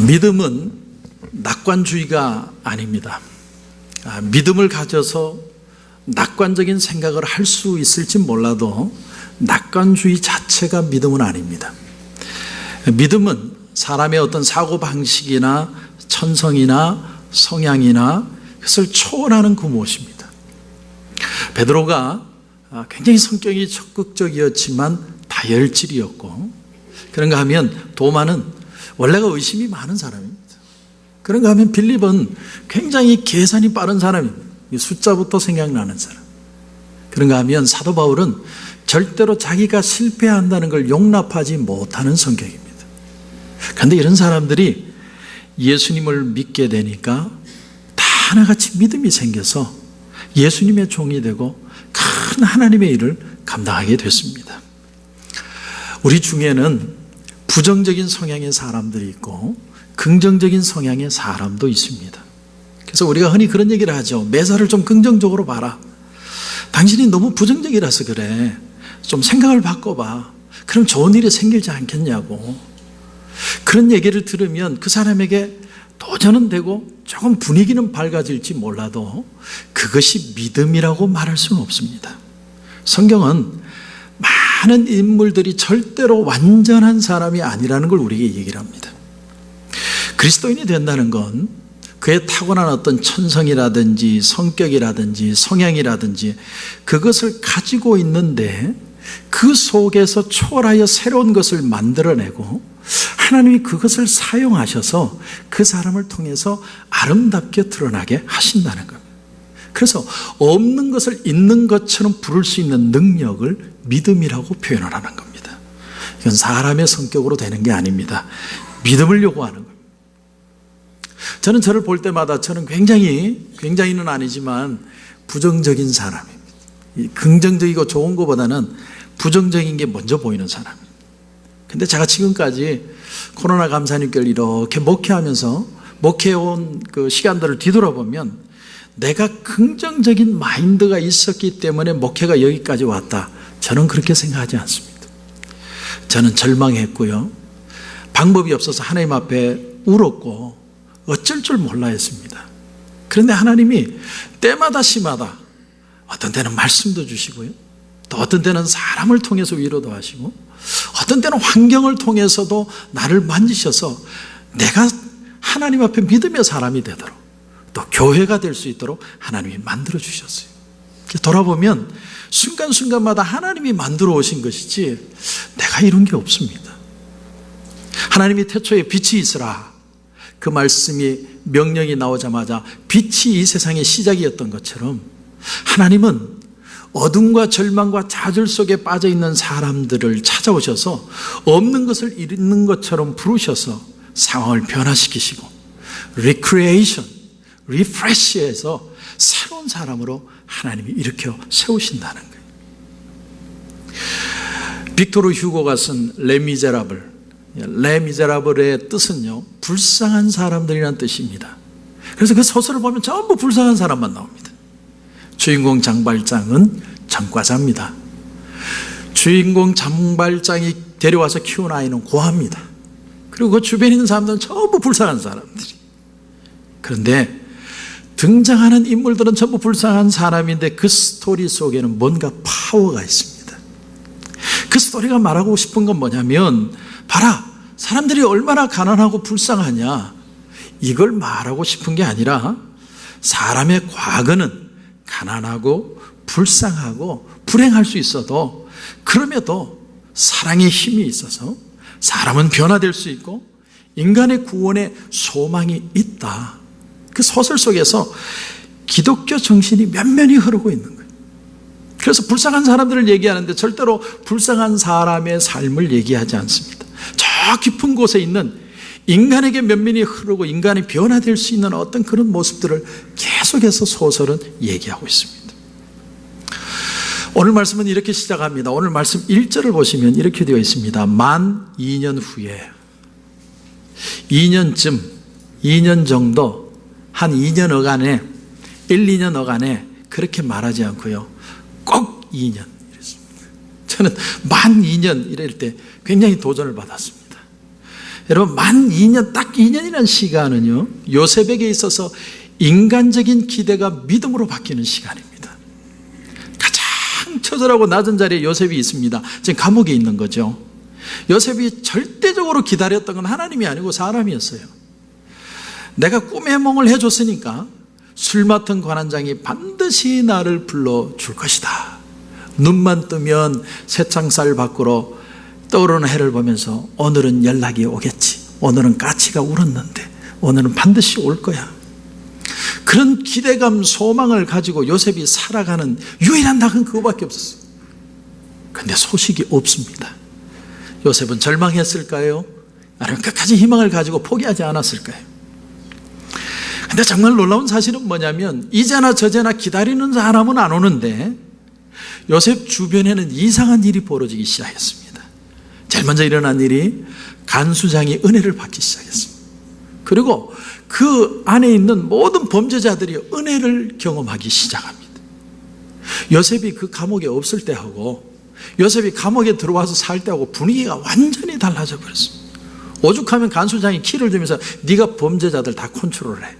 믿음은 낙관주의가 아닙니다. 믿음을 가져서 낙관적인 생각을 할 수 있을지 몰라도 낙관주의 자체가 믿음은 아닙니다. 믿음은 사람의 어떤 사고방식이나 천성이나 성향이나 그것을 초월하는 그 무엇입니다. 베드로가 굉장히 성격이 적극적이었지만 다혈질이었고, 그런가 하면 도마는 원래가 의심이 많은 사람입니다. 그런가 하면 빌립은 굉장히 계산이 빠른 사람입니다. 숫자부터 생각나는 사람. 그런가 하면 사도 바울은 절대로 자기가 실패한다는 걸 용납하지 못하는 성격입니다. 그런데 이런 사람들이 예수님을 믿게 되니까 다 하나같이 믿음이 생겨서 예수님의 종이 되고 큰 하나님의 일을 감당하게 됐습니다. 우리 중에는 부정적인 성향의 사람들이 있고 긍정적인 성향의 사람도 있습니다. 그래서 우리가 흔히 그런 얘기를 하죠. 매사를 좀 긍정적으로 봐라. 당신이 너무 부정적이라서 그래. 좀 생각을 바꿔봐. 그럼 좋은 일이 생기지 않겠냐고. 그런 얘기를 들으면 그 사람에게 도전은 되고 조금 분위기는 밝아질지 몰라도 그것이 믿음이라고 말할 수는 없습니다. 성경은 많은 인물들이 절대로 완전한 사람이 아니라는 걸 우리에게 얘기를 합니다. 그리스도인이 된다는 건 그의 타고난 어떤 천성이라든지 성격이라든지 성향이라든지 그것을 가지고 있는데 그 속에서 초월하여 새로운 것을 만들어내고 하나님이 그것을 사용하셔서 그 사람을 통해서 아름답게 드러나게 하신다는 겁니다. 그래서 없는 것을 있는 것처럼 부를 수 있는 능력을 믿음이라고 표현을 하는 겁니다. 이건 사람의 성격으로 되는 게 아닙니다. 믿음을 요구하는 겁니다. 저는 저를 볼 때마다 저는 굉장히는 아니지만 부정적인 사람입니다. 긍정적이고 좋은 것보다는 부정적인 게 먼저 보이는 사람입니다. 근데 제가 지금까지 코로나 감사님께를 이렇게 목회하면서 목회해온 그 시간들을 뒤돌아보면 내가 긍정적인 마인드가 있었기 때문에 목회가 여기까지 왔다. 저는 그렇게 생각하지 않습니다. 저는 절망했고요. 방법이 없어서 하나님 앞에 울었고 어쩔 줄 몰라 했습니다. 그런데 하나님이 때마다 시마다 어떤 때는 말씀도 주시고요. 또 어떤 때는 사람을 통해서 위로도 하시고 어떤 때는 환경을 통해서도 나를 만지셔서 내가 하나님 앞에 믿음의 사람이 되도록 또 교회가 될 수 있도록 하나님이 만들어 주셨어요. 돌아보면 순간순간마다 하나님이 만들어 오신 것이지 내가 이룬 게 없습니다. 하나님이 태초에 빛이 있으라 그 말씀이 명령이 나오자마자 빛이 이 세상의 시작이었던 것처럼 하나님은 어둠과 절망과 좌절 속에 빠져있는 사람들을 찾아오셔서 없는 것을 있는 것처럼 부르셔서 상황을 변화시키시고 recreation, refresh해서 새로운 사람으로 하나님이 일으켜 세우신다는 거예요. 빅토르 휴고가 쓴 레미제라블, 레미제라블의 뜻은요 불쌍한 사람들이라는 뜻입니다. 그래서 그 소설을 보면 전부 불쌍한 사람만 나옵니다. 주인공 장발장은 전과자입니다. 주인공 장발장이 데려와서 키운 아이는 고아입니다. 그리고 그 주변에 있는 사람들은 전부 불쌍한 사람들이. 그런데 등장하는 인물들은 전부 불쌍한 사람인데 그 스토리 속에는 뭔가 파워가 있습니다. 그 스토리가 말하고 싶은 건 뭐냐면 봐라, 사람들이 얼마나 가난하고 불쌍하냐, 이걸 말하고 싶은 게 아니라 사람의 과거는 가난하고 불쌍하고 불행할 수 있어도 그럼에도 사랑의 힘이 있어서 사람은 변화될 수 있고 인간의 구원에 소망이 있다. 그 소설 속에서 기독교 정신이 면면히 흐르고 있는 거예요. 그래서 불쌍한 사람들을 얘기하는데 절대로 불쌍한 사람의 삶을 얘기하지 않습니다. 저 깊은 곳에 있는 인간에게 면면히 흐르고 인간이 변화될 수 있는 어떤 그런 모습들을 계속해서 소설은 얘기하고 있습니다. 오늘 말씀은 이렇게 시작합니다. 오늘 말씀 1절을 보시면 이렇게 되어 있습니다. 만 2년 후에 2년 정도 한 2년 어간에 1, 2년 어간에 그렇게 말하지 않고요. 꼭 2년 이랬습니다. 저는 만 2년 이럴 때 굉장히 도전을 받았습니다. 여러분, 만 2년, 딱 2년이라는 시간은요, 요셉에게 있어서 인간적인 기대가 믿음으로 바뀌는 시간입니다. 가장 처절하고 낮은 자리에 요셉이 있습니다. 지금 감옥에 있는 거죠. 요셉이 절대적으로 기다렸던 건 하나님이 아니고 사람이었어요. 내가 꿈의 몽을 해줬으니까 술 맡은 관원장이 반드시 나를 불러줄 것이다. 눈만 뜨면 새창살 밖으로 떠오르는 해를 보면서 오늘은 연락이 오겠지. 오늘은 까치가 울었는데 오늘은 반드시 올 거야. 그런 기대감, 소망을 가지고 요셉이 살아가는 유일한 낙은 그거밖에 없었어요. 그런데 소식이 없습니다. 요셉은 절망했을까요? 아니면 끝까지 희망을 가지고 포기하지 않았을까요? 근데 정말 놀라운 사실은 뭐냐면 이제나 저제나 기다리는 사람은 안 오는데 요셉 주변에는 이상한 일이 벌어지기 시작했습니다. 제일 먼저 일어난 일이 간수장이 은혜를 받기 시작했습니다. 그리고 그 안에 있는 모든 범죄자들이 은혜를 경험하기 시작합니다. 요셉이 그 감옥에 없을 때하고 요셉이 감옥에 들어와서 살 때하고 분위기가 완전히 달라져 버렸습니다. 오죽하면 간수장이 키를 주면서 네가 범죄자들 다 컨트롤해.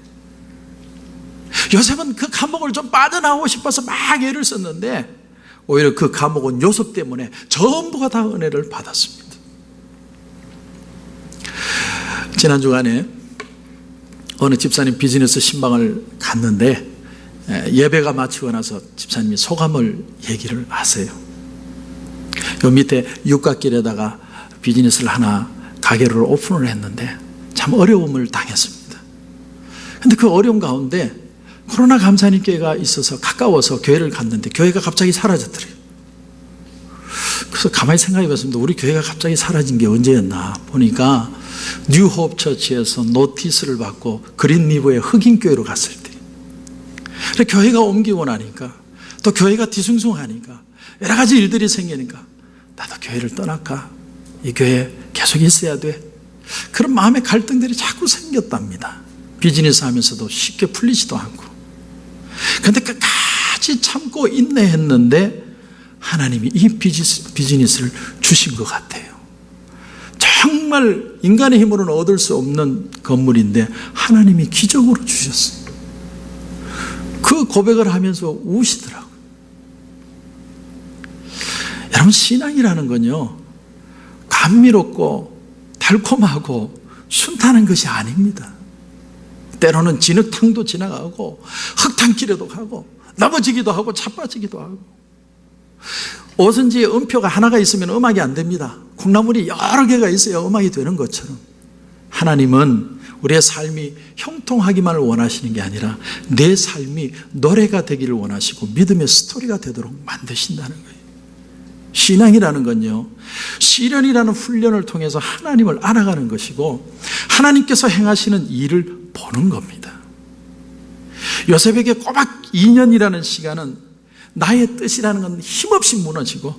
요셉은 그 감옥을 좀 빠져나오고 싶어서 막 애를 썼는데 오히려 그 감옥은 요셉 때문에 전부가 다 은혜를 받았습니다. 지난 주간에 어느 집사님 비즈니스 신방을 갔는데 예배가 마치고 나서 집사님이 소감을 얘기를 하세요. 요 밑에 육각길에다가 비즈니스를 하나 가게를 오픈을 했는데 참 어려움을 당했습니다. 그런데 그 어려움 가운데 코로나 감사님교회가 있어서 가까워서 교회를 갔는데 교회가 갑자기 사라졌더래요. 그래서 가만히 생각해 봤습니다. 우리 교회가 갑자기 사라진 게 언제였나 보니까 뉴호흡 처치에서 노티스를 받고 그린리브의 흑인교회로 갔을 때, 그래서 교회가 옮기고 나니까 또 교회가 뒤숭숭하니까 여러 가지 일들이 생기니까 나도 교회를 떠날까? 이 교회에 계속 있어야 돼? 그런 마음의 갈등들이 자꾸 생겼답니다. 비즈니스 하면서도 쉽게 풀리지도 않고. 그런데 끝까지 참고 인내했는데 하나님이 이 비즈니스를 주신 것 같아요. 정말 인간의 힘으로는 얻을 수 없는 건물인데 하나님이 기적으로 주셨어요. 그 고백을 하면서 우시더라고요. 여러분, 신앙이라는 건요, 감미롭고 달콤하고 순탄한 것이 아닙니다. 때로는 진흙탕도 지나가고 흙탕길에도 가고 넘어지기도 하고 자빠지기도 하고, 오선지에 음표가 하나가 있으면 음악이 안 됩니다. 콩나물이 여러 개가 있어야 음악이 되는 것처럼 하나님은 우리의 삶이 형통하기만을 원하시는 게 아니라 내 삶이 노래가 되기를 원하시고 믿음의 스토리가 되도록 만드신다는 거예요. 신앙이라는 건요, 시련이라는 훈련을 통해서 하나님을 알아가는 것이고 하나님께서 행하시는 일을 보는 겁니다. 요셉에게 꼬박 2년이라는 시간은 나의 뜻이라는 건 힘없이 무너지고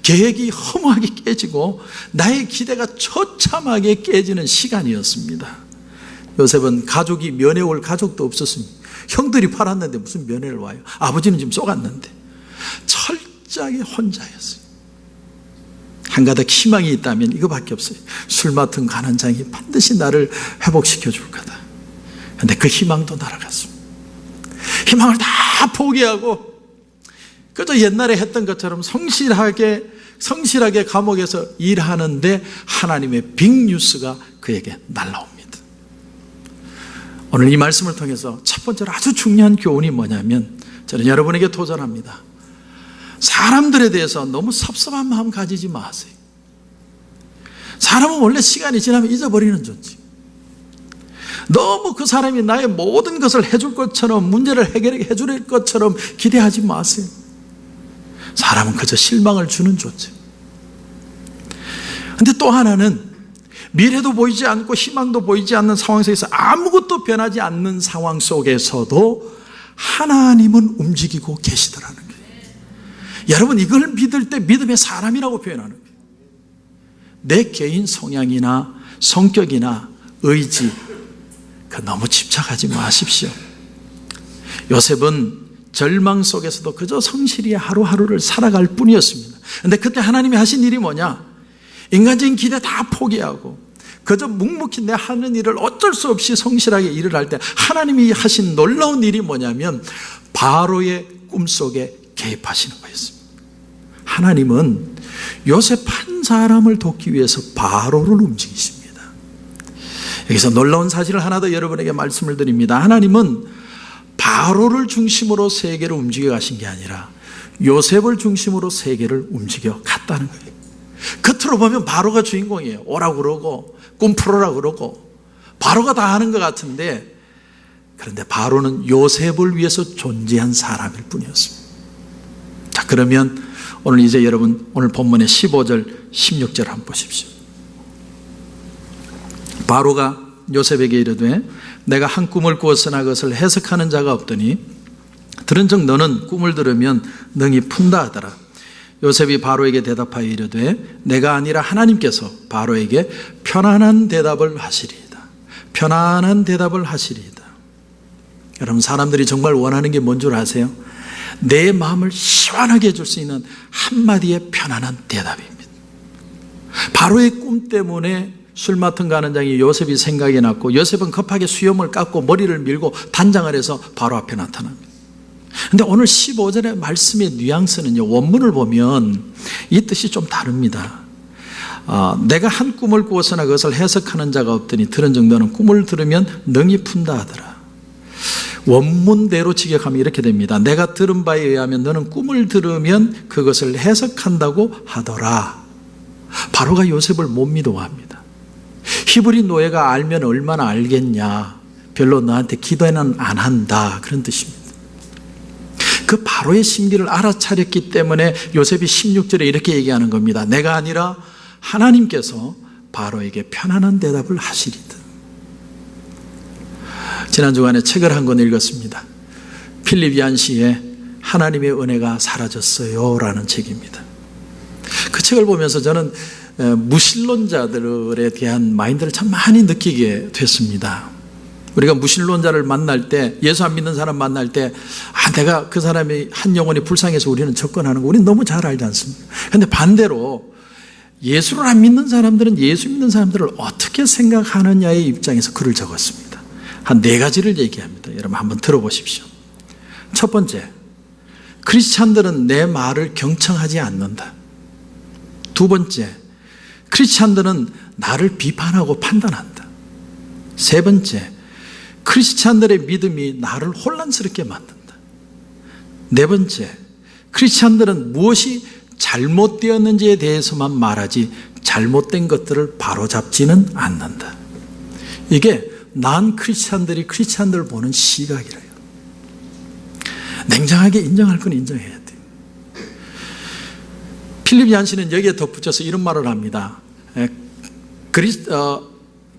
계획이 허무하게 깨지고 나의 기대가 처참하게 깨지는 시간이었습니다. 요셉은 가족이 면회 올 가족도 없었습니다. 형들이 팔았는데 무슨 면회를 와요? 아버지는 지금 쏘갔는데 철저하게 혼자였어요. 한 가닥 희망이 있다면 이거밖에 없어요. 술 맡은 간원장이 반드시 나를 회복시켜 줄 거다. 그런데 그 희망도 날아갔습니다. 희망을 다 포기하고 그저 옛날에 했던 것처럼 성실하게 감옥에서 일하는데 하나님의 빅뉴스가 그에게 날라옵니다. 오늘 이 말씀을 통해서 첫 번째로 아주 중요한 교훈이 뭐냐면, 저는 여러분에게 도전합니다. 사람들에 대해서 너무 섭섭한 마음 가지지 마세요. 사람은 원래 시간이 지나면 잊어버리는 존재. 너무 그 사람이 나의 모든 것을 해줄 것처럼, 문제를 해결해 줄 것처럼 기대하지 마세요. 사람은 그저 실망을 주는 존재. 그런데 또 하나는 미래도 보이지 않고 희망도 보이지 않는 상황 속에서 아무것도 변하지 않는 상황 속에서도 하나님은 움직이고 계시더라는 거예요. 여러분, 이걸 믿을 때 믿음의 사람이라고 표현하는 거예요. 내 개인 성향이나 성격이나 의지, 그 너무 집착하지 마십시오. 요셉은 절망 속에서도 그저 성실히 하루하루를 살아갈 뿐이었습니다. 그런데 그때 하나님이 하신 일이 뭐냐? 인간적인 기대 다 포기하고 그저 묵묵히 내 하는 일을 어쩔 수 없이 성실하게 일을 할 때 하나님이 하신 놀라운 일이 뭐냐면 바로의 꿈속에 개입하시는 거였습니다. 하나님은 요셉 한 사람을 돕기 위해서 바로를 움직이십니다. 여기서 놀라운 사실을 하나 더 여러분에게 말씀을 드립니다. 하나님은 바로를 중심으로 세계를 움직여 가신 게 아니라 요셉을 중심으로 세계를 움직여 갔다는 거예요. 겉으로 보면 바로가 주인공이에요. 오라고 그러고 꿈 풀어라 그러고 바로가 다 하는 것 같은데, 그런데 바로는 요셉을 위해서 존재한 사람일 뿐이었습니다. 자, 그러면 오늘 이제 여러분 오늘 본문의 15절 16절 한번 보십시오. 바로가 요셉에게 이르되 내가 한 꿈을 꾸었으나 그것을 해석하는 자가 없더니 들은즉 너는 꿈을 들으면 능히 푼다 하더라. 요셉이 바로에게 대답하여 이르되 내가 아니라 하나님께서 바로에게 편안한 대답을 하시리이다. 편안한 대답을 하시리이다. 여러분, 사람들이 정말 원하는 게 뭔 줄 아세요? 내 마음을 시원하게 해줄 수 있는 한마디의 편안한 대답입니다. 바로의 꿈 때문에 술 맡은 가는장이 요셉이 생각이 났고, 요셉은 급하게 수염을 깎고 머리를 밀고 단장을 해서 바로 앞에 나타납니다. 그런데 오늘 15절의 말씀의 뉘앙스는요, 원문을 보면 이 뜻이 좀 다릅니다. 내가 한 꿈을 꾸었으나 그것을 해석하는 자가 없더니 들은즉 너는 꿈을 들으면 능히 푼다 하더라. 원문대로 직역하면 이렇게 됩니다. 내가 들은 바에 의하면 너는 꿈을 들으면 그것을 해석한다고 하더라. 바로가 요셉을 못 믿어합니다. 히브리 노예가 알면 얼마나 알겠냐, 별로 너한테 기도는 안 한다, 그런 뜻입니다. 그 바로의 신비를 알아차렸기 때문에 요셉이 16절에 이렇게 얘기하는 겁니다. 내가 아니라 하나님께서 바로에게 편안한 대답을 하시리다. 지난 주간에 책을 한 권 읽었습니다. 필립 얀시의 하나님의 은혜가 사라졌어요 라는 책입니다. 그 책을 보면서 저는 무신론자들에 대한 마인드를 참 많이 느끼게 됐습니다. 우리가 무신론자를 만날 때, 예수 안 믿는 사람 만날 때, 내가 그 사람이 한 영혼이 불쌍해서 우리는 접근하는 거 우리는 너무 잘 알지 않습니까? 그런데 반대로 예수를 안 믿는 사람들은 예수 믿는 사람들을 어떻게 생각하느냐의 입장에서 글을 적었습니다. 한 4가지를 얘기합니다. 여러분 한번 들어보십시오. 첫 번째, 크리스찬들은 내 말을 경청하지 않는다. 두 번째, 크리스찬들은 나를 비판하고 판단한다. 세 번째, 크리스찬들의 믿음이 나를 혼란스럽게 만든다. 네 번째, 크리스찬들은 무엇이 잘못되었는지에 대해서만 말하지 잘못된 것들을 바로잡지는 않는다. 이게 난 크리스찬들이 크리스찬들을 보는 시각이래요. 냉정하게 인정할 건 인정해야 돼요. 필립 얀시는 여기에 덧붙여서 이런 말을 합니다.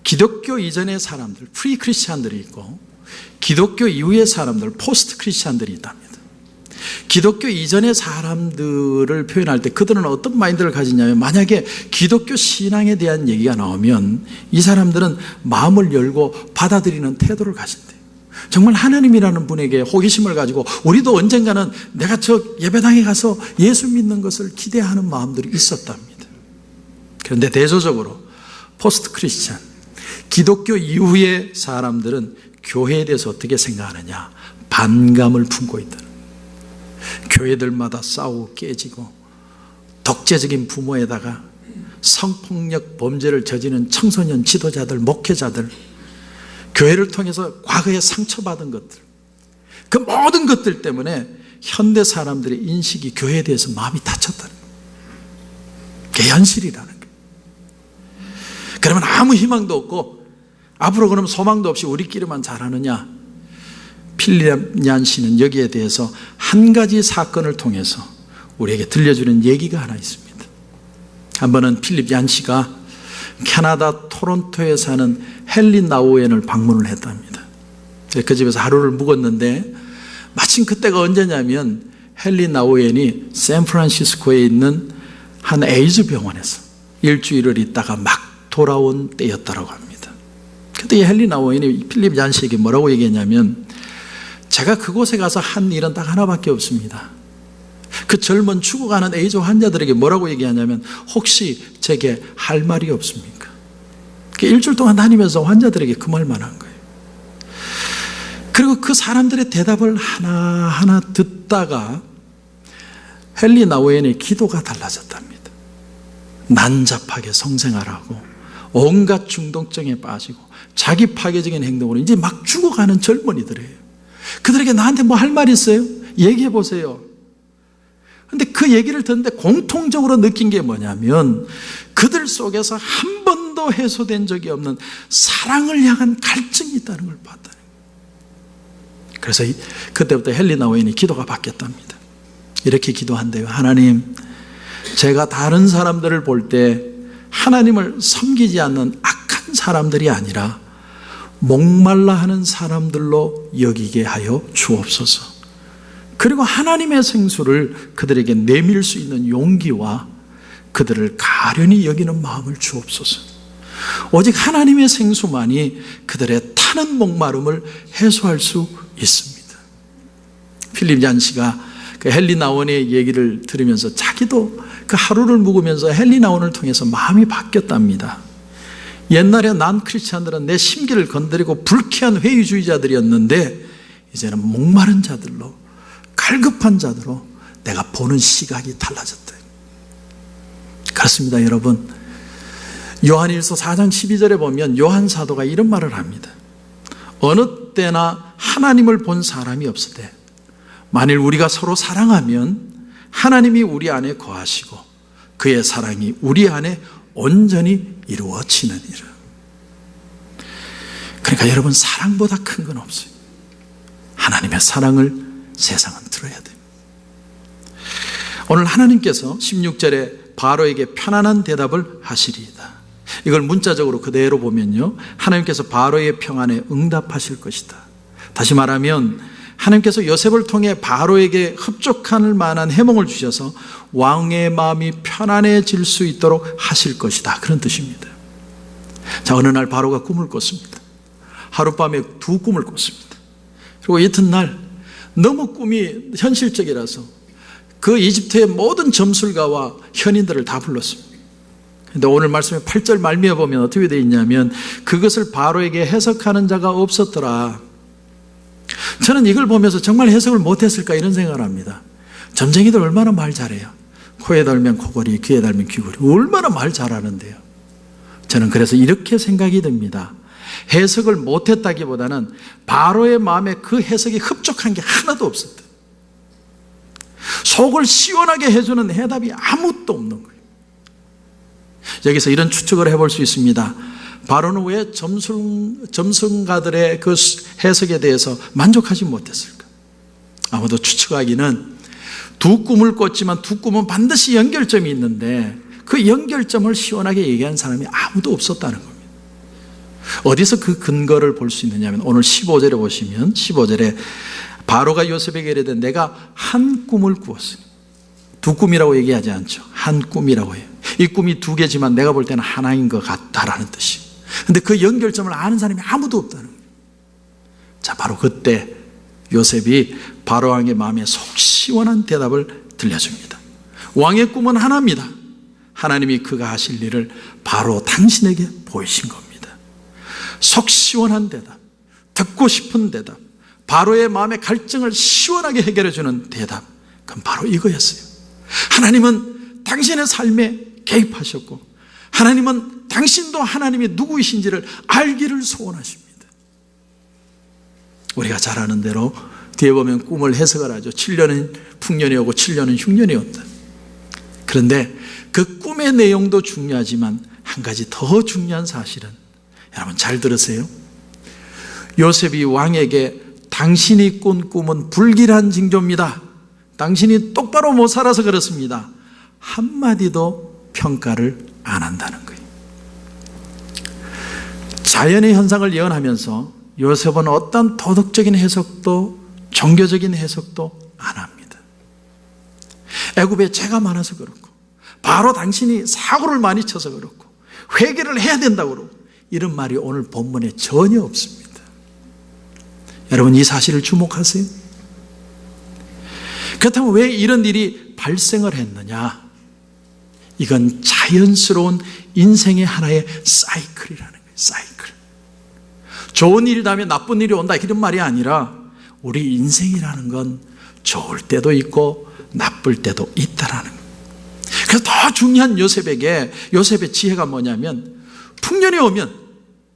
기독교 이전의 사람들, 프리 크리스찬들이 있고 기독교 이후의 사람들, 포스트 크리스찬들이 있답니다. 기독교 이전의 사람들을 표현할 때 그들은 어떤 마인드를 가지냐면, 만약에 기독교 신앙에 대한 얘기가 나오면 이 사람들은 마음을 열고 받아들이는 태도를 가진대요. 정말 하나님이라는 분에게 호기심을 가지고 우리도 언젠가는 내가 저 예배당에 가서 예수 믿는 것을 기대하는 마음들이 있었답니다. 그런데 대조적으로 포스트 크리스찬, 기독교 이후의 사람들은 교회에 대해서 어떻게 생각하느냐, 반감을 품고 있다는. 교회들마다 싸우고 깨지고 독재적인 부모에다가 성폭력 범죄를 저지르는 청소년 지도자들, 목회자들, 교회를 통해서 과거에 상처받은 것들, 그 모든 것들 때문에 현대 사람들의 인식이 교회에 대해서 마음이 닫혔다는 거예요. 그게 현실이라는 거예요. 그러면 아무 희망도 없고 앞으로 그럼 소망도 없이 우리끼리만 잘하느냐? 필립 얀시는 여기에 대해서 한 가지 사건을 통해서 우리에게 들려주는 얘기가 하나 있습니다. 한 번은 필립 얀시가 캐나다 토론토에 사는 헨리 나우엔을 방문을 했답니다. 그 집에서 하루를 묵었는데 마침 그때가 언제냐면 헨리 나우엔이 샌프란시스코에 있는 한 에이즈 병원에서 일주일을 있다가 막 돌아온 때였다고 합니다. 그때 이 헨리 나우엔이 필립 얀시에게 뭐라고 얘기했냐면, 제가 그곳에 가서 한 일은 딱 하나밖에 없습니다. 그 젊은 죽어가는 에이즈 환자들에게 뭐라고 얘기하냐면, 혹시 제게 할 말이 없습니까? 일주일 동안 다니면서 환자들에게 그 말만 한 거예요. 그리고 그 사람들의 대답을 하나하나 듣다가 헨리 나우엔의 기도가 달라졌답니다. 난잡하게 성생활하고 온갖 중독증에 빠지고 자기 파괴적인 행동으로 이제 막 죽어가는 젊은이들이에요. 그들에게 나한테 뭐 할 말 있어요? 얘기해 보세요. 그런데 그 얘기를 듣는데 공통적으로 느낀 게 뭐냐면 그들 속에서 한 번도 해소된 적이 없는 사랑을 향한 갈증이 있다는 걸 봤다는 거예요. 그래서 그때부터 헨리 나우엔이 기도가 바뀌었답니다. 이렇게 기도한대요. 하나님, 제가 다른 사람들을 볼 때 하나님을 섬기지 않는 악한 사람들이 아니라 목말라 하는 사람들로 여기게 하여 주옵소서. 그리고 하나님의 생수를 그들에게 내밀 수 있는 용기와 그들을 가련히 여기는 마음을 주옵소서. 오직 하나님의 생수만이 그들의 타는 목마름을 해소할 수 있습니다. 필립 잔시가 그 헨리 나우엔의 얘기를 들으면서 자기도 그 하루를 묵으면서 헨리 나우엔을 통해서 마음이 바뀌었답니다. 옛날에 난 크리스찬들은 내 심기를 건드리고 불쾌한 회의주의자들이었는데 이제는 목마른 자들로, 갈급한 자들로 내가 보는 시각이 달라졌다. 그렇습니다, 여러분. 요한일서 4장 12절에 보면 요한 사도가 이런 말을 합니다. 어느 때나 하나님을 본 사람이 없을 때 만일 우리가 서로 사랑하면 하나님이 우리 안에 거하시고 그의 사랑이 우리 안에 온전히 이루어지느니라. 그러니까 여러분, 사랑보다 큰 건 없어요. 하나님의 사랑을 세상은 들어야 돼요. 오늘 하나님께서 16절에 바로에게 편안한 대답을 하시리이다. 이걸 문자적으로 그대로 보면요, 하나님께서 바로의 평안에 응답하실 것이다. 다시 말하면 하나님께서 요셉을 통해 바로에게 흡족할 만한 해몽을 주셔서 왕의 마음이 편안해질 수 있도록 하실 것이다, 그런 뜻입니다. 자, 어느 날 바로가 꿈을 꿨습니다. 하룻밤에 2 꿈을 꿨습니다. 그리고 이튿날 너무 꿈이 현실적이라서 그 이집트의 모든 점술가와 현인들을 다 불렀습니다. 그런데 오늘 말씀의 8절 말미에 보면 어떻게 되어 있냐면 그것을 바로에게 해석하는 자가 없었더라. 저는 이걸 보면서 정말 해석을 못했을까 이런 생각을 합니다. 점쟁이들 얼마나 말 잘해요. 코에 달면 코걸이, 귀에 달면 귀걸이, 얼마나 말 잘하는데요. 저는 그래서 이렇게 생각이 듭니다. 해석을 못했다기보다는 바로의 마음에 그 해석이 흡족한 게 하나도 없었다. 속을 시원하게 해주는 해답이 아무것도 없는 거예요. 여기서 이런 추측을 해볼 수 있습니다. 바로는 왜 점성가들의 그 해석에 대해서 만족하지 못했을까? 아무도 추측하기는 2 꿈을 꿨지만 2 꿈은 반드시 연결점이 있는데 그 연결점을 시원하게 얘기한 사람이 아무도 없었다는 겁니다. 어디서 그 근거를 볼 수 있느냐 하면 오늘 15절에 보시면 15절에 바로가 요셉에게 이르되 내가 한 꿈을 꾸었으니, 2 꿈이라고 얘기하지 않죠. 한 꿈이라고 해요. 이 꿈이 2개지만 내가 볼 때는 하나인 것 같다라는 뜻이에요. 그런데 그 연결점을 아는 사람이 아무도 없다는 거예요. 자, 바로 그때 요셉이 바로 왕의 마음에 속 시원한 대답을 들려줍니다. 왕의 꿈은 하나입니다. 하나님이 그가 하실 일을 바로 당신에게 보이신 겁니다. 속 시원한 대답, 듣고 싶은 대답, 바로의 마음의 갈증을 시원하게 해결해주는 대답, 그건 바로 이거였어요. 하나님은 당신의 삶에 개입하셨고 하나님은 당신도 하나님이 누구이신지를 알기를 소원하십니다. 우리가 잘 아는 대로 뒤에 보면 꿈을 해석을 하죠. 7년은 풍년이 오고 7년은 흉년이 온다. 그런데 그 꿈의 내용도 중요하지만 한 가지 더 중요한 사실은, 여러분 잘 들으세요. 요셉이 왕에게 당신이 꾼 꿈은 불길한 징조입니다, 당신이 똑바로 못 살아서 그렇습니다, 한마디도 평가를 안 한다는 거예요. 자연의 현상을 예언하면서 요셉은 어떤 도덕적인 해석도 종교적인 해석도 안 합니다. 애굽에 죄가 많아서 그렇고 바로 당신이 사고를 많이 쳐서 그렇고 회개를 해야 된다고 그러고 이런 말이 오늘 본문에 전혀 없습니다. 여러분 이 사실을 주목하세요. 그렇다면 왜 이런 일이 발생을 했느냐? 이건 자연스러운 인생의 하나의 사이클이라는 거예요. 사이클. 좋은 일이 다음에 나쁜 일이 온다 이런 말이 아니라 우리 인생이라는 건 좋을 때도 있고 나쁠 때도 있다라는 거예요. 그래서 더 중요한 요셉의 지혜가 뭐냐면 풍년이 오면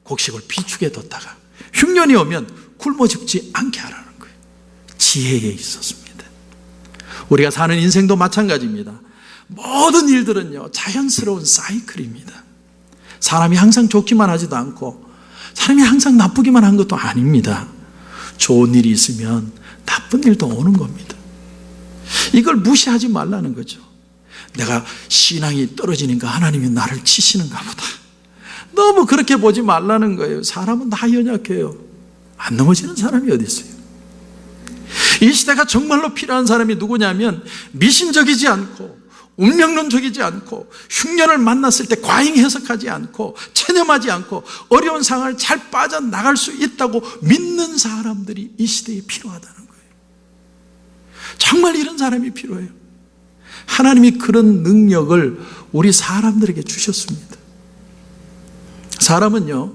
곡식을 비축해 뒀다가 흉년이 오면 굶어 죽지 않게 하라는 거예요. 지혜에 있었습니다. 우리가 사는 인생도 마찬가지입니다. 모든 일들은요 자연스러운 사이클입니다. 사람이 항상 좋기만 하지도 않고 사람이 항상 나쁘기만 한 것도 아닙니다. 좋은 일이 있으면 나쁜 일도 오는 겁니다. 이걸 무시하지 말라는 거죠. 내가 신앙이 떨어지니까 하나님이 나를 치시는가 보다. 너무 그렇게 보지 말라는 거예요. 사람은 다 연약해요. 안 넘어지는 사람이 어디 있어요? 이 시대가 정말로 필요한 사람이 누구냐면 미신적이지 않고 운명론적이지 않고 흉년을 만났을 때 과잉 해석하지 않고 체념하지 않고 어려운 상황을 잘 빠져나갈 수 있다고 믿는 사람들이 이 시대에 필요하다는 거예요. 정말 이런 사람이 필요해요. 하나님이 그런 능력을 우리 사람들에게 주셨습니다. 사람은요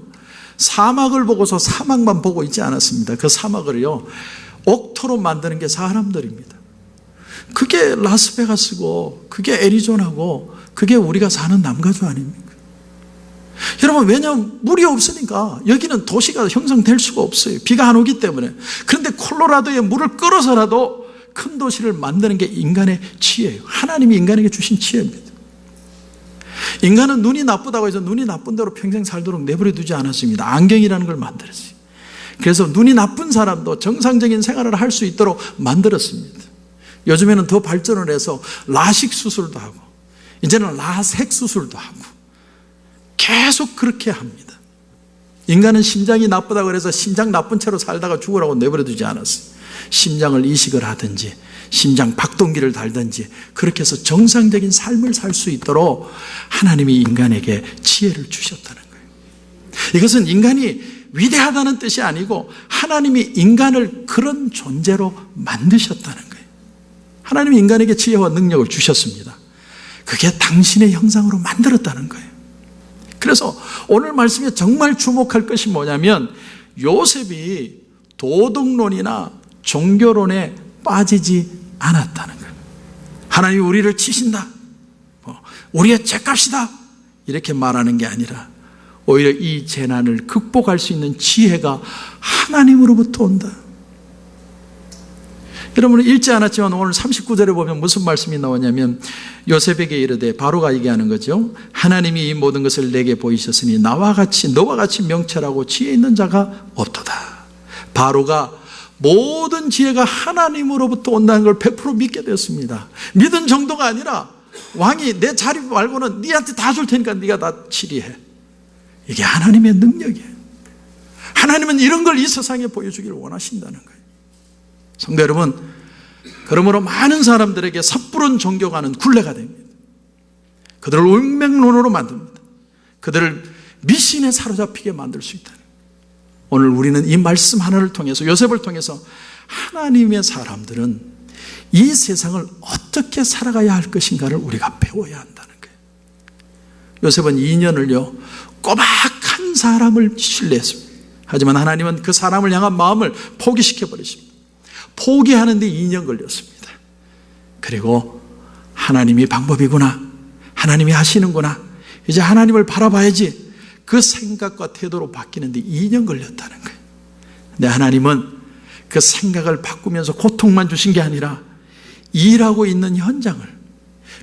사막을 보고서 사막만 보고 있지 않았습니다. 그 사막을요 옥토로 만드는 게 사람들입니다. 그게 라스베가스고 그게 애리조나고 그게 우리가 사는 남가주 아닙니까? 여러분, 왜냐하면 물이 없으니까 여기는 도시가 형성될 수가 없어요. 비가 안 오기 때문에. 그런데 콜로라도에 물을 끌어서라도 큰 도시를 만드는 게 인간의 지혜예요. 하나님이 인간에게 주신 지혜입니다. 인간은 눈이 나쁘다고 해서 눈이 나쁜 대로 평생 살도록 내버려 두지 않았습니다. 안경이라는 걸 만들었어요. 그래서 눈이 나쁜 사람도 정상적인 생활을 할 수 있도록 만들었습니다. 요즘에는 더 발전을 해서 라식 수술도 하고 이제는 라섹 수술도 하고 계속 그렇게 합니다. 인간은 심장이 나쁘다고 해서 심장 나쁜 채로 살다가 죽으라고 내버려 두지 않았어요. 심장을 이식을 하든지 심장 박동기를 달든지 그렇게 해서 정상적인 삶을 살 수 있도록 하나님이 인간에게 지혜를 주셨다는 거예요. 이것은 인간이 위대하다는 뜻이 아니고 하나님이 인간을 그런 존재로 만드셨다는 거예요. 하나님이 인간에게 지혜와 능력을 주셨습니다. 그게 당신의 형상으로 만들었다는 거예요. 그래서 오늘 말씀에 정말 주목할 것이 뭐냐면 요셉이 도덕론이나 종교론에 빠지지 않았다는 거예요. 하나님이 우리를 치신다, 우리의 죄값이다 이렇게 말하는 게 아니라 오히려 이 재난을 극복할 수 있는 지혜가 하나님으로부터 온다. 여러분은 읽지 않았지만 오늘 39절에 보면 무슨 말씀이 나오냐면 요셉에게 이르되, 바로가 얘기하는 거죠. 하나님이 이 모든 것을 내게 보이셨으니 너와 같이 명철하고 지혜 있는 자가 없도다. 바로가 모든 지혜가 하나님으로부터 온다는 걸 100% 믿게 되었습니다. 믿은 정도가 아니라 왕이 내 자리 말고는 네한테 다 줄 테니까 네가 다 치리해. 이게 하나님의 능력이에요. 하나님은 이런 걸 이 세상에 보여주기를 원하신다는 거예요. 성도 여러분, 그러므로 많은 사람들에게 섣부른 종교가는 굴레가 됩니다. 그들을 운명론으로 만듭니다. 그들을 미신에 사로잡히게 만들 수 있다는 거예요. 오늘 우리는 이 말씀 하나를 통해서, 요셉을 통해서 하나님의 사람들은 이 세상을 어떻게 살아가야 할 것인가를 우리가 배워야 한다는 거예요. 요셉은 2년을요 꼬박한 사람을 신뢰했습니다. 하지만 하나님은 그 사람을 향한 마음을 포기시켜 버리십니다. 포기하는데 2년 걸렸습니다. 그리고 하나님이 방법이구나, 하나님이 하시는구나, 이제 하나님을 바라봐야지, 그 생각과 태도로 바뀌는데 2년 걸렸다는 거예요. 근데 하나님은 그 생각을 바꾸면서 고통만 주신 게 아니라 일하고 있는 현장을,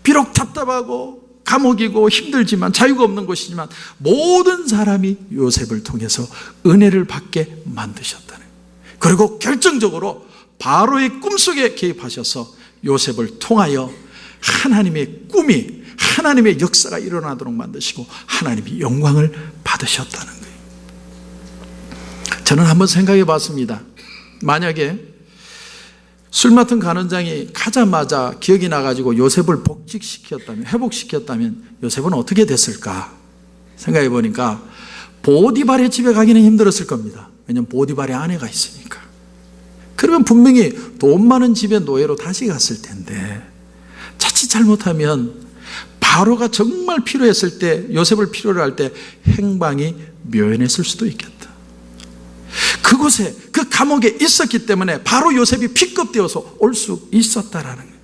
비록 답답하고 감옥이고 힘들지만, 자유가 없는 곳이지만 모든 사람이 요셉을 통해서 은혜를 받게 만드셨다는 거예요. 그리고 결정적으로 바로의 꿈속에 개입하셔서 요셉을 통하여 하나님의 꿈이, 하나님의 역사가 일어나도록 만드시고 하나님이 영광을 받으셨다는 거예요. 저는 한번 생각해 봤습니다. 만약에 술 맡은 간원장이 가자마자 기억이 나가지고 요셉을 복직시켰다면, 회복시켰다면 요셉은 어떻게 됐을까 생각해 보니까 보디발의 집에 가기는 힘들었을 겁니다. 왜냐하면 보디발의 아내가 있으니까. 그러면 분명히 돈 많은 집의 노예로 다시 갔을 텐데, 자칫 잘못하면 바로가 정말 필요했을 때, 요셉을 필요로 할 때 행방이 묘연했을 수도 있겠다. 그곳에, 그 감옥에 있었기 때문에 바로 요셉이 픽업되어서 올 수 있었다라는 거예요.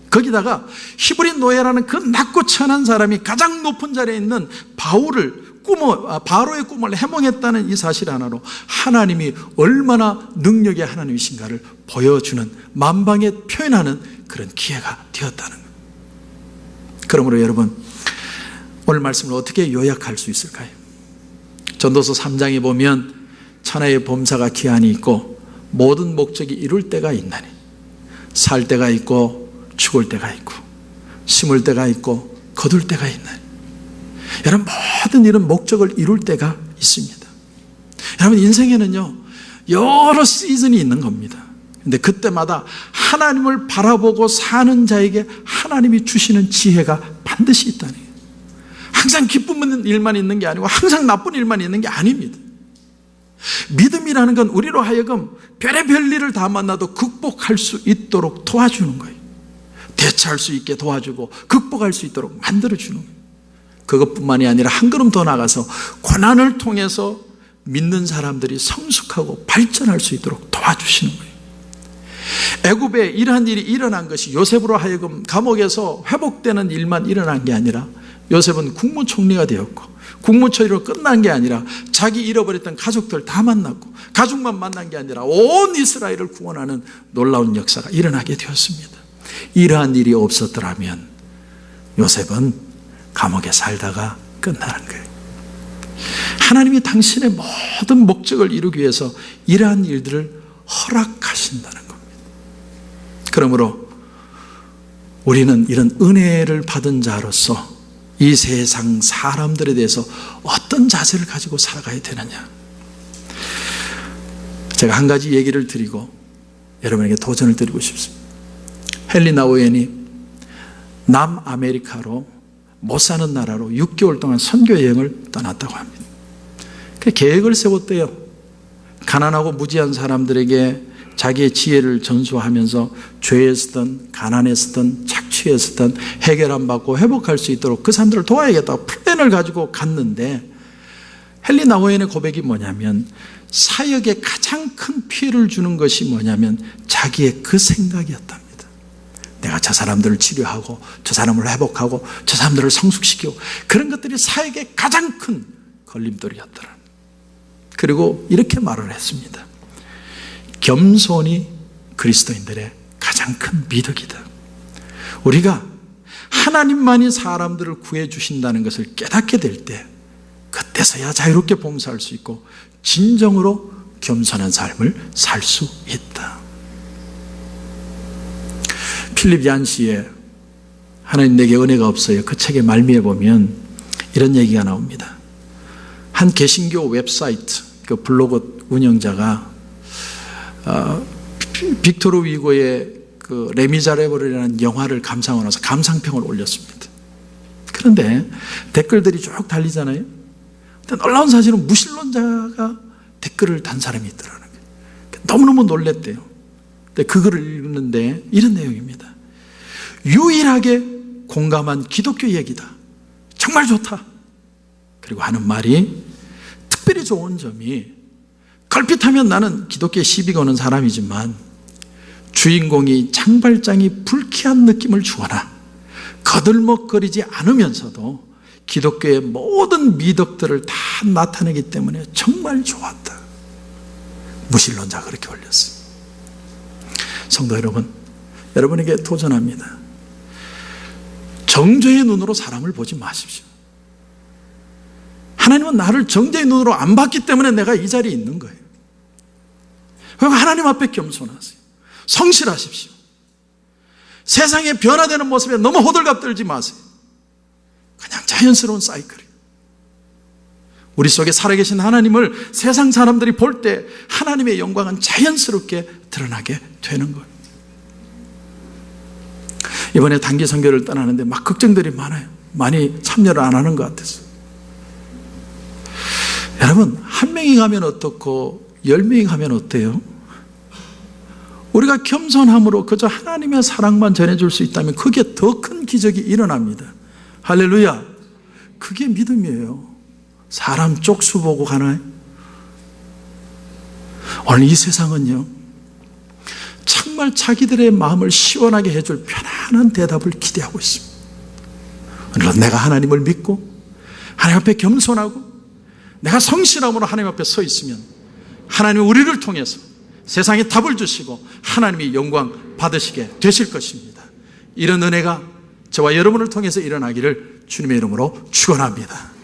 거기다가 히브리 노예라는 그 낮고 천한 사람이 가장 높은 자리에 있는 바로의 꿈을 해몽했다는 이 사실 하나로 하나님이 얼마나 능력의 하나님이신가를 보여주는, 만방에 표현하는 그런 기회가 되었다는 거예요. 그러므로 여러분, 오늘 말씀을 어떻게 요약할 수 있을까요? 전도서 3장에 보면 천하의 범사가 기한이 있고 모든 목적이 이룰 때가 있나니, 살 때가 있고 죽을 때가 있고 심을 때가 있고 거둘 때가 있나니, 여러분, 모든 일은 목적을 이룰 때가 있습니다. 여러분, 인생에는요 여러 시즌이 있는 겁니다. 근데 그때마다 하나님을 바라보고 사는 자에게 하나님이 주시는 지혜가 반드시 있다는 거예요. 항상 기쁜 일만 있는 게 아니고 항상 나쁜 일만 있는 게 아닙니다. 믿음이라는 건 우리로 하여금 별의별 일을 다 만나도 극복할 수 있도록 도와주는 거예요. 대처할 수 있게 도와주고 극복할 수 있도록 만들어주는 거예요. 그것뿐만이 아니라 한 걸음 더 나가서 고난을 통해서 믿는 사람들이 성숙하고 발전할 수 있도록 도와주시는 거예요. 애굽에 이러한 일이 일어난 것이 요셉으로 하여금 감옥에서 회복되는 일만 일어난 게 아니라, 요셉은 국무총리가 되었고 국무총리로 끝난 게 아니라 자기 잃어버렸던 가족들 다 만났고, 가족만 만난 게 아니라 온 이스라엘을 구원하는 놀라운 역사가 일어나게 되었습니다. 이러한 일이 없었더라면 요셉은 감옥에 살다가 끝나는 거예요. 하나님이 당신의 모든 목적을 이루기 위해서 이러한 일들을 허락하신다는 겁니다. 그러므로 우리는 이런 은혜를 받은 자로서 이 세상 사람들에 대해서 어떤 자세를 가지고 살아가야 되느냐, 제가 한 가지 얘기를 드리고 여러분에게 도전을 드리고 싶습니다. 헨리 나우엔이 남아메리카로, 못 사는 나라로 6개월 동안 선교 여행을 떠났다고 합니다. 그 계획을 세웠대요. 가난하고 무지한 사람들에게 자기의 지혜를 전수하면서 죄에서든 가난에서든 착취에서든 해결 안 받고 회복할 수 있도록 그 사람들을 도와야겠다고 플랜을 가지고 갔는데, 헨리 나우엔의 고백이 뭐냐면, 사역에 가장 큰 피해를 주는 것이 뭐냐면 자기의 그 생각이었답니다. 내가 저 사람들을 치료하고 저 사람을 회복하고 저 사람들을 성숙시키고, 그런 것들이 사역의 가장 큰 걸림돌이었더라. 그리고 이렇게 말을 했습니다. 겸손이 그리스도인들의 가장 큰 미덕이다. 우리가 하나님만이 사람들을 구해주신다는 것을 깨닫게 될 때, 그때서야 자유롭게 봉사할 수 있고 진정으로 겸손한 삶을 살 수 있다. 필립 얀시의 하나님 내게 은혜가 없어요, 그 책의 말미에 보면 이런 얘기가 나옵니다. 한 개신교 웹사이트 그 블로그 운영자가 빅토르 위고의 그 레미자레블이라는 영화를 감상하고 나서 감상평을 올렸습니다. 그런데 댓글들이 쭉 달리잖아요. 근데 놀라운 사실은 무신론자가 댓글을 단 사람이 있더라는 거예요. 너무너무 놀랬대요. 근데 그 글을 읽는데 이런 내용입니다. 유일하게 공감한 기독교 얘기다. 정말 좋다. 그리고 하는 말이 특별히 좋은 점이, 걸핏하면 나는 기독교에 시비 거는 사람이지만 주인공이 장발장이 불쾌한 느낌을 주거나 거들먹거리지 않으면서도 기독교의 모든 미덕들을 다 나타내기 때문에 정말 좋았다. 무신론자가 그렇게 올렸어요. 성도 여러분, 여러분에게 도전합니다. 정죄의 눈으로 사람을 보지 마십시오. 하나님은 나를 정죄의 눈으로 안 봤기 때문에 내가 이 자리에 있는 거예요. 그러니까 하나님 앞에 겸손하세요. 성실하십시오. 세상의 변화되는 모습에 너무 호들갑 떨지 마세요. 그냥 자연스러운 사이클이에요. 우리 속에 살아계신 하나님을 세상 사람들이 볼 때 하나님의 영광은 자연스럽게 드러나게 되는 거예요. 이번에 단기 선교를 떠나는데 막 걱정들이 많아요. 많이 참여를 안 하는 것 같아서. 여러분, 한 명이 가면 어떻고 10명이 가면 어때요? 우리가 겸손함으로 그저 하나님의 사랑만 전해줄 수 있다면 그게 더 큰 기적이 일어납니다. 할렐루야. 그게 믿음이에요. 사람 쪽수 보고 가나요? 오늘 이 세상은요, 정말 자기들의 마음을 시원하게 해줄 편안한 대답을 기대하고 있습니다. 물론 내가 하나님을 믿고 하나님 앞에 겸손하고 내가 성실함으로 하나님 앞에 서 있으면 하나님은 우리를 통해서 세상에 답을 주시고 하나님이 영광 받으시게 되실 것입니다. 이런 은혜가 저와 여러분을 통해서 일어나기를 주님의 이름으로 축원합니다.